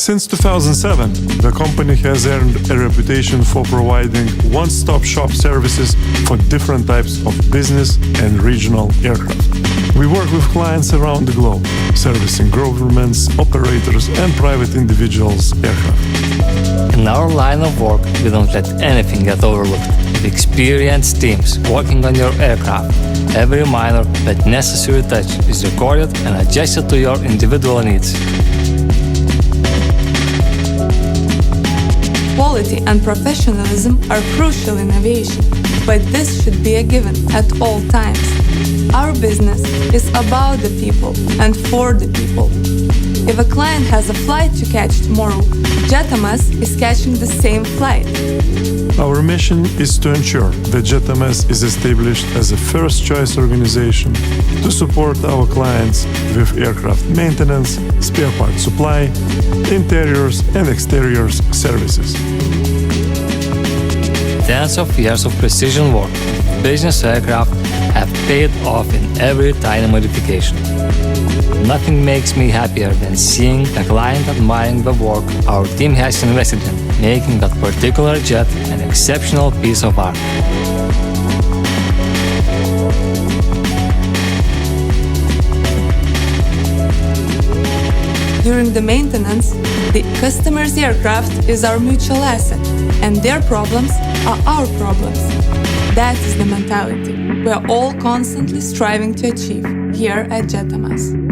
Since 2007, the company has earned a reputation for providing one-stop shop services for different types of business and regional aircraft. We work with clients around the globe, servicing governments, operators, and private individuals' aircraft. In our line of work, we don't let anything get overlooked. With experienced teams working on your aircraft, every minor but necessary touch is recorded and adjusted to your individual needs. Quality and professionalism are crucial in aviation, but this should be a given at all times. Our business is about the people and for the people. If a client has a flight to catch tomorrow, JETMS is catching the same flight. Our mission is to ensure that JETMS is established as a first-choice organization to support our clients with aircraft maintenance, spare parts supply, interiors and exteriors services. Tens of years of precision work with business aircraft have paid off in every tiny modification. Nothing makes me happier than seeing a client admiring the work our team has invested in, making that particular jet an exceptional piece of art. During the maintenance, the customer's aircraft is our mutual asset, and their problems are our problems. That is the mentality we are all constantly striving to achieve here at JETMS.